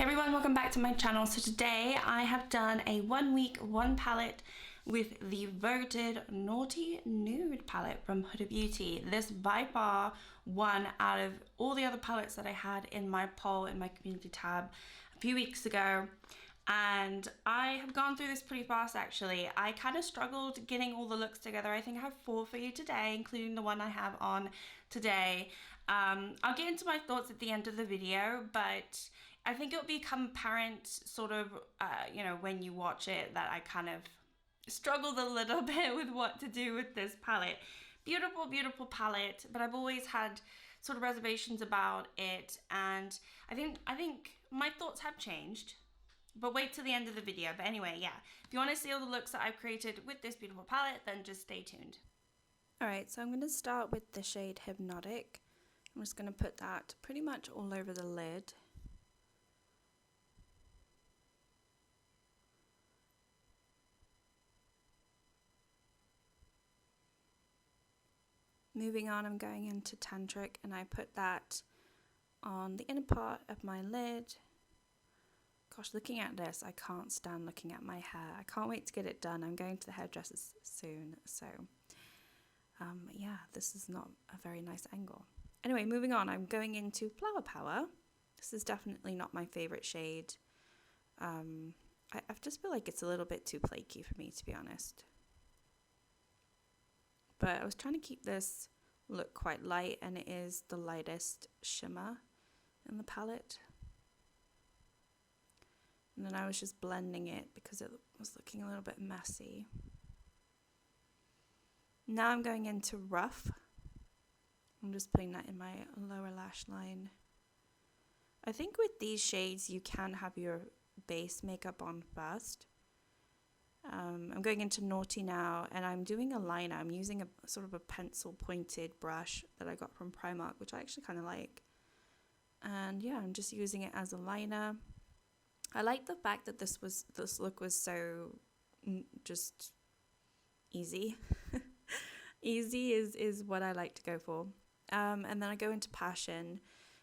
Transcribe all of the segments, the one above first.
Hey everyone, welcome back to my channel. So today I have done a 1 week, 1 palette with the Voted Naughty Nude palette from Huda Beauty. This by far won out of all the other palettes that I had in my poll in my community tab a few weeks ago. And I have gone through this pretty fast actually. I kind of struggled getting all the looks together. I think I have 4 for you today, including the one I have on today. I'll get into my thoughts at the end of the video, but I think it'll become apparent sort of, when you watch it that I kind of struggled a little bit with what to do with this palette. Beautiful, beautiful palette, but I've always had sort of reservations about it, and I think my thoughts have changed. But wait till the end of the video. But anyway, yeah, if you want to see all the looks that I've created with this beautiful palette, then just stay tuned. Alright, so I'm going to start with the shade Hypnotic. I'm just going to put that pretty much all over the lid. Moving on, I'm going into Tantric, and I put that on the inner part of my lid. Gosh, looking at this, I can't stand looking at my hair. I can't wait to get it done. I'm going to the hairdressers soon, so yeah, this is not a very nice angle. Anyway, moving on, I'm going into Flower Power. This is definitely not my favorite shade. I just feel like it's a little bit too flaky for me, to be honest. But I was trying to keep this look quite light, and it is the lightest shimmer in the palette. And then I was just blending it because it was looking a little bit messy. Now I'm going into Rough. I'm just putting that in my lower lash line. I think with these shades you can have your base makeup on first. I'm going into Naughty now, and I'm doing a liner. I'm using a sort of a pencil pointed brush that I got from Primark, which I actually kind of like. And yeah, I'm just using it as a liner. I like the fact that this look was so just easy. Easy is what I like to go for. And then I go into Passion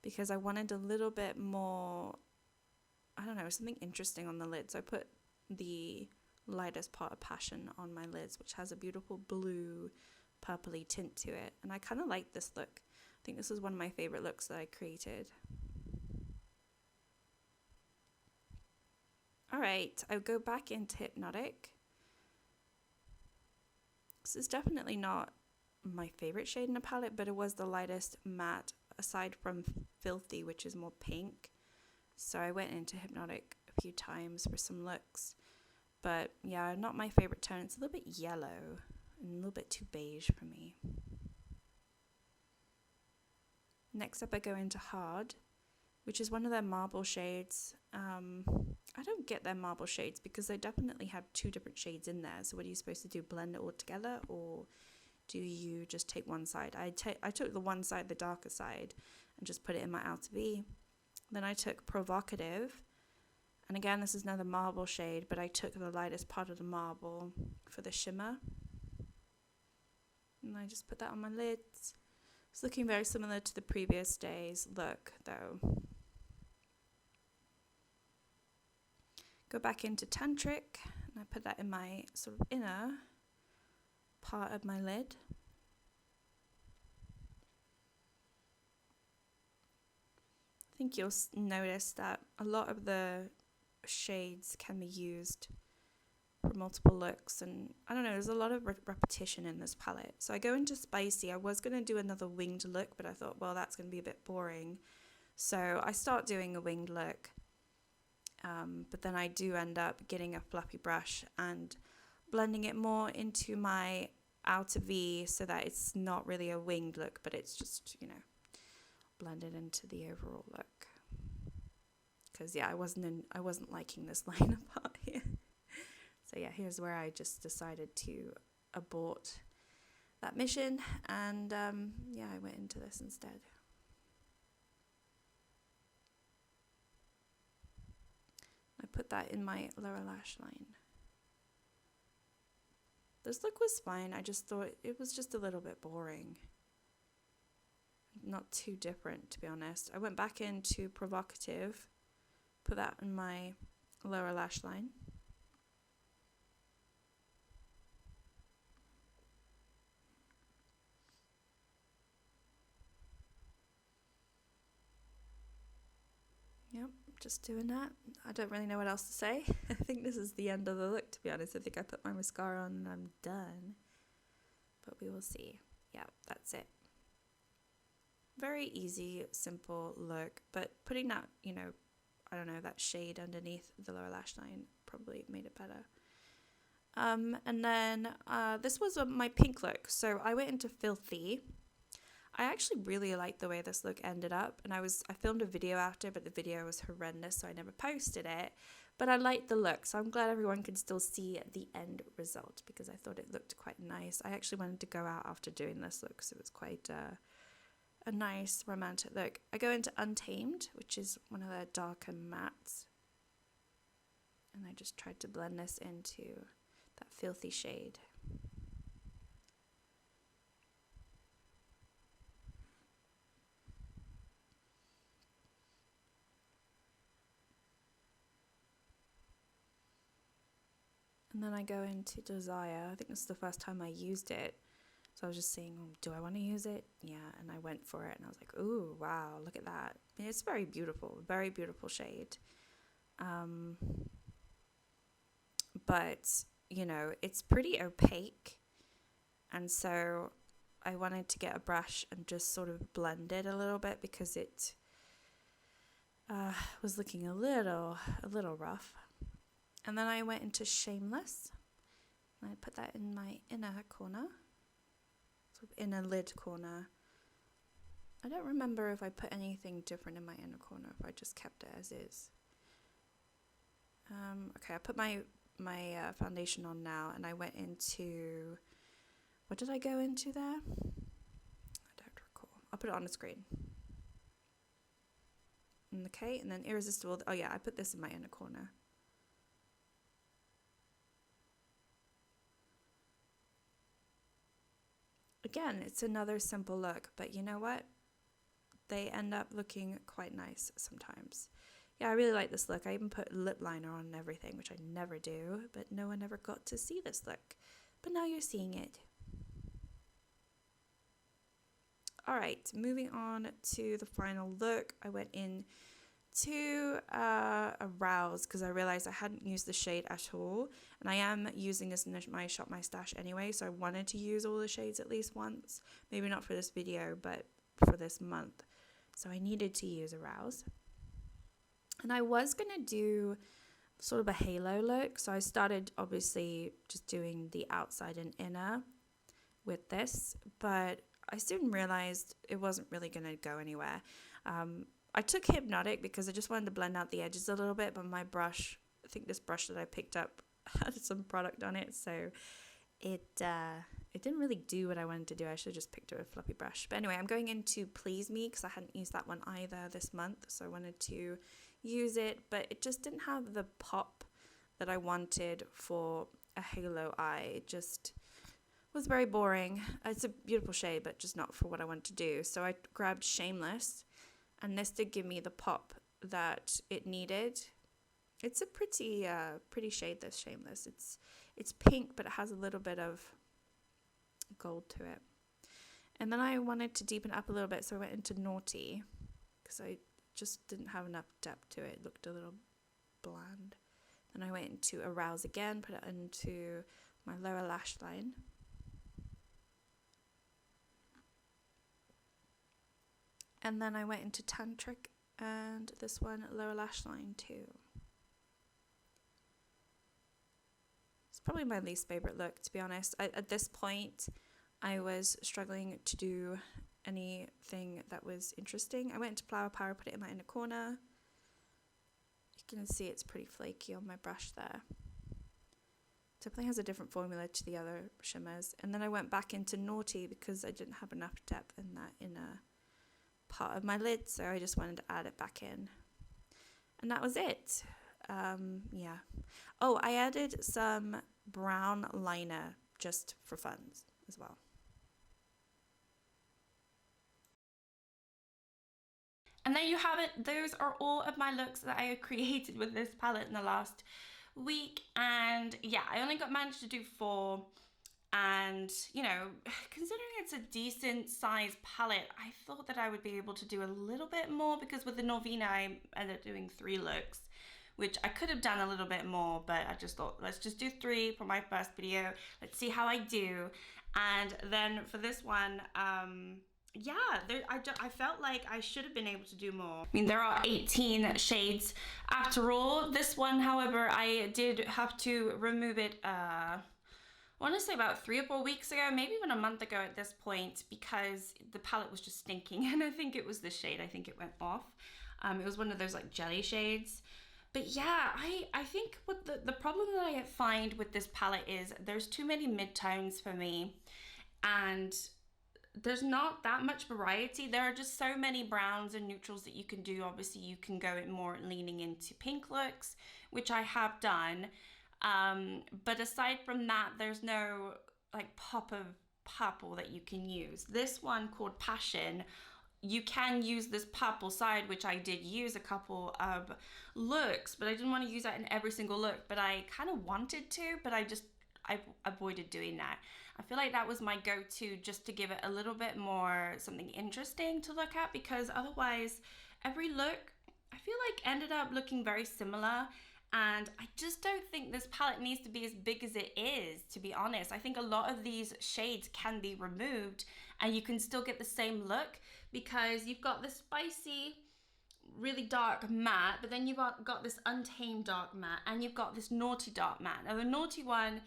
because I wanted a little bit more, I don't know, something interesting on the lid. So I put the lightest part of Passion on my lids, which has a beautiful blue purpley tint to it. And I kind of like this look. I think this is one of my favorite looks that I created. Alright, I'll go back into Hypnotic. This is definitely not my favorite shade in the palette, but it was the lightest matte, aside from Filthy, which is more pink. So I went into Hypnotic a few times for some looks. But yeah, not my favorite tone. It's a little bit yellow and a little bit too beige for me. Next up I go into Hard, which is one of their marble shades. I don't get their marble shades because they definitely have 2 different shades in there. So what are you supposed to do, blend it all together, or do you just take one side? I took the one side, the darker side, and just put it in my outer V. Then I took Provocative, and again this is another marble shade, but I took the lightest part of the marble for the shimmer. And I just put that on my lids. It's looking very similar to the previous day's look though. Go back into Tantric, and I put that in my sort of inner part of my lid. I think you'll notice that a lot of the shades can be used for multiple looks, and I don't know, there's a lot of repetition in this palette. So I go into Spicy. I was going to do another winged look, but I thought, well, that's going to be a bit boring. So I start doing a winged look. But then I do end up getting a fluffy brush and blending it more into my outer V so that it's not really a winged look, but it's just, blended into the overall look. Because yeah, I wasn't liking this liner part here. So yeah, here's where I just decided to abort that mission, and yeah, I went into this instead. I put that in my lower lash line. This look was fine, I just thought it was just a little bit boring. Not too different, to be honest. I went back into Provocative put that in my lower lash line. Yep, just doing that. I don't really know what else to say. I think this is the end of the look, to be honest. I think I put my mascara on and I'm done. But we will see. Yeah, that's it. Very easy, simple look. But putting that, you know, I don't know, that shade underneath the lower lash line probably made it better. And then this was my pink look. So I went into Filthy. I actually really liked the way this look ended up, and I filmed a video after, but the video was horrendous, so I never posted it. But I liked the look, so I'm glad everyone could still see the end result because I thought it looked quite nice. I actually wanted to go out after doing this look, so it was quite a nice romantic look. I go into Untamed, which is one of the darker mattes, and I just tried to blend this into that Filthy shade. And then I go into Desire. I think this is the first time I used it. So I was just saying, oh, do I want to use it? Yeah, and I went for it and I was like, ooh, wow, look at that. It's very beautiful shade. But, you know, it's pretty opaque. And so I wanted to get a brush and just sort of blend it a little bit because it was looking a little rough. And then I went into Shameless, and I put that in my inner corner, sort of inner lid corner. I don't remember if I put anything different in my inner corner, if I just kept it as is. Okay, I put my foundation on now, and I went into, what did I go into there? I don't recall. I'll put it on the screen. Okay, and then Irresistible. Oh yeah, I put this in my inner corner. Again, it's another simple look, but you know what? They end up looking quite nice sometimes. Yeah, I really like this look. I even put lip liner on and everything, which I never do, but no one ever got to see this look. But now you're seeing it. All right, moving on to the final look. I went in to Arouse because I realized I hadn't used the shade at all, and I am using this in my Shop My Stash anyway, so I wanted to use all the shades at least once, maybe not for this video but for this month, so I needed to use Arouse. And I was gonna do sort of a halo look, so I started obviously just doing the outside and inner with this, but I soon realized it wasn't really gonna go anywhere. I took Hypnotic because I just wanted to blend out the edges a little bit, but my brush, I think this brush that I picked up had some product on it, so it didn't really do what I wanted to do. I should have just picked up a fluffy brush. But anyway, I'm going into Please Me because I hadn't used that one either this month, so I wanted to use it, but it just didn't have the pop that I wanted for a halo eye. It just was very boring. It's a beautiful shade, but just not for what I wanted to do. So I grabbed Shameless, and this did give me the pop that it needed. It's a pretty shade, this Shameless. It's pink, but it has a little bit of gold to it. And then I wanted to deepen it up a little bit, so I went into Naughty because I just didn't have enough depth to it. It looked a little bland. Then I went into Arouse again, put it into my lower lash line. And then I went into Tantric and this one, lower lash line too. It's probably my least favorite look, to be honest. At this point, I was struggling to do anything that was interesting. I went into Flower Power, put it in my inner corner. You can see it's pretty flaky on my brush there. Definitely has a different formula to the other shimmers. And then I went back into Naughty because I didn't have enough depth in that inner part of my lid, so I just wanted to add it back in. And that was it. Yeah. Oh, I added some brown liner just for fun as well. And there you have it. Those are all of my looks that I created with this palette in the last week. And yeah, I only managed to do 4. And, you know, considering it's a decent size palette, I thought that I would be able to do a little bit more, because with the Norvina, I ended up doing 3 looks, which I could have done a little bit more, but I just thought, let's just do 3 for my first video. Let's see how I do. And then for this one, yeah, I felt like I should have been able to do more. I mean, there are 18 shades after all. This one, however, I did have to remove it, I want to say about 3 or 4 weeks ago, maybe even a month ago at this point, because the palette was just stinking, and I think it was the shade. I think it went off. It was one of those like jelly shades. But yeah, I think what the problem that I find with this palette is there's too many midtones for me, and there's not that much variety. There are just so many browns and neutrals that you can do. Obviously, you can go more leaning into pink looks, which I have done. But aside from that, there's no like pop of purple that you can use. This one called Passion, you can use this purple side, which I did use a couple of looks, but I didn't want to use that in every single look, but I kind of wanted to, but I avoided doing that. I feel like that was my go-to, just to give it a little bit more something interesting to look at, because otherwise every look I feel like ended up looking very similar. And I just don't think this palette needs to be as big as it is, to be honest. I think a lot of these shades can be removed and you can still get the same look, because you've got this spicy, really dark matte, but then you've got this Untamed dark matte, and you've got this Naughty dark matte. Now the Naughty one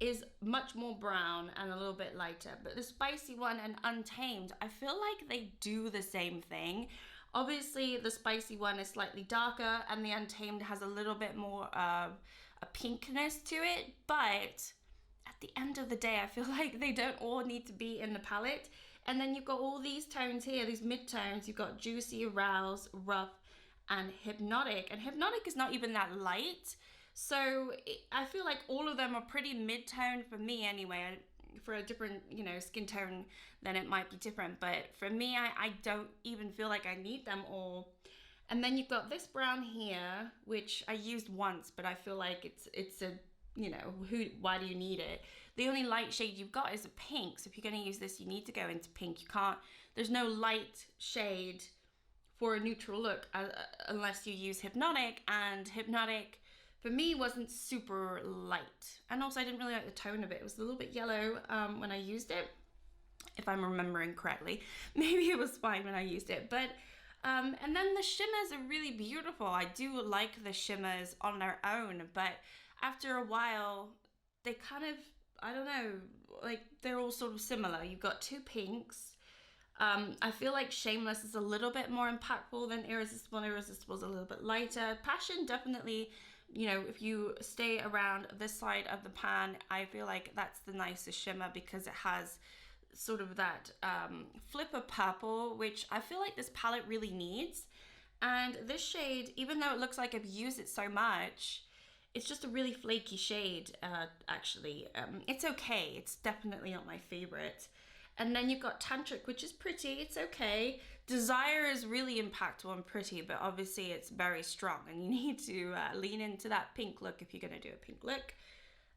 is much more brown and a little bit lighter, but the spicy one and Untamed, I feel like they do the same thing. Obviously, the spicy one is slightly darker, and the Untamed has a little bit more of a pinkness to it. But at the end of the day, I feel like they don't all need to be in the palette. And then you've got all these tones here, these mid-tones. You've got Juicy, Arouse, Rough, and Hypnotic. And Hypnotic is not even that light. So I feel like all of them are pretty mid-tone for me anyway. For a different, you know, skin tone, then it might be different, but for me, I don't even feel like I need them all. And then you've got this brown here, which I used once, but I feel like it's a, you know, why do you need it? The only light shade you've got is a pink, so if you're going to use this, you need to go into pink. You can't, there's no light shade for a neutral look unless you use Hypnotic, and Hypnotic for me wasn't super light, and also I didn't really like the tone of it. It was a little bit yellow when I used it, if I'm remembering correctly. Maybe it was fine when I used it, but and then the shimmers are really beautiful. I do like the shimmers on their own, but after a while they kind of, I don't know, like they're all sort of similar. You've got 2 pinks. I feel like Shameless is a little bit more impactful than Irresistible. Irresistible is a little bit lighter. Passion definitely, you know, if you stay around this side of the pan, I feel like that's the nicest shimmer, because it has sort of that flip of purple, which I feel like this palette really needs. And this shade, even though it looks like I've used it so much, it's just a really flaky shade, actually. It's okay. It's definitely not my favorite. And then you've got Tantric, which is pretty. It's okay. Desire is really impactful and pretty, but obviously it's very strong, and you need to lean into that pink look if you're going to do a pink look.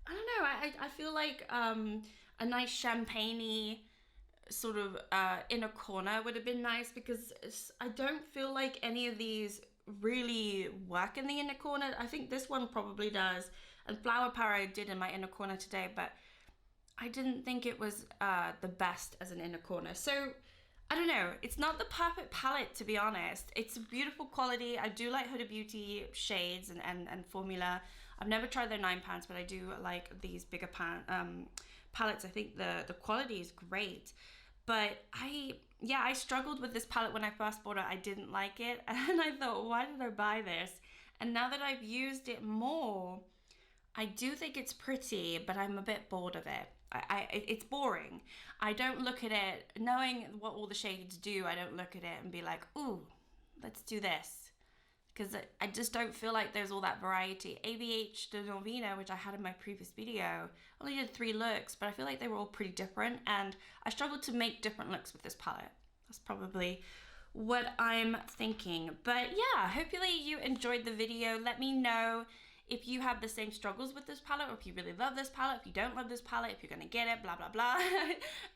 I don't know. I feel like a nice champagne-y sort of inner corner would have been nice, because I don't feel like any of these really work in the inner corner. I think this one probably does, and Flower Power I did in my inner corner today, but I didn't think it was the best as an inner corner. So I don't know, it's not the perfect palette, to be honest. It's a beautiful quality. I do like Huda Beauty shades and formula. I've never tried their £9, but I do like these bigger palettes. I think the quality is great. But I struggled with this palette when I first bought it. I didn't like it, and I thought, why did I buy this? And now that I've used it more, I do think it's pretty, but I'm a bit bored of it. It's boring. I don't look at it, knowing what all the shades do, I don't look at it and be like, ooh, let's do this. Because I just don't feel like there's all that variety. ABH de Norvina, which I had in my previous video, only did 3 looks, but I feel like they were all pretty different, and I struggled to make different looks with this palette. That's probably what I'm thinking. But yeah, hopefully you enjoyed the video. Let me know if you have the same struggles with this palette, or if you really love this palette, if you don't love this palette, if you're gonna get it, blah, blah, blah.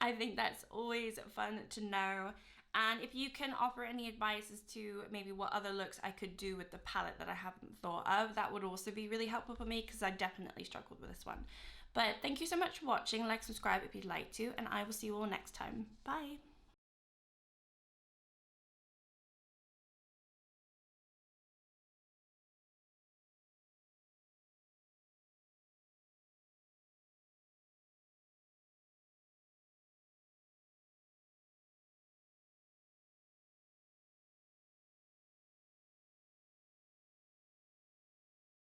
I think that's always fun to know. And if you can offer any advice as to maybe what other looks I could do with the palette that I haven't thought of, that would also be really helpful for me, because I definitely struggled with this one. But thank you so much for watching. Like, subscribe if you'd like to, and I will see you all next time. Bye.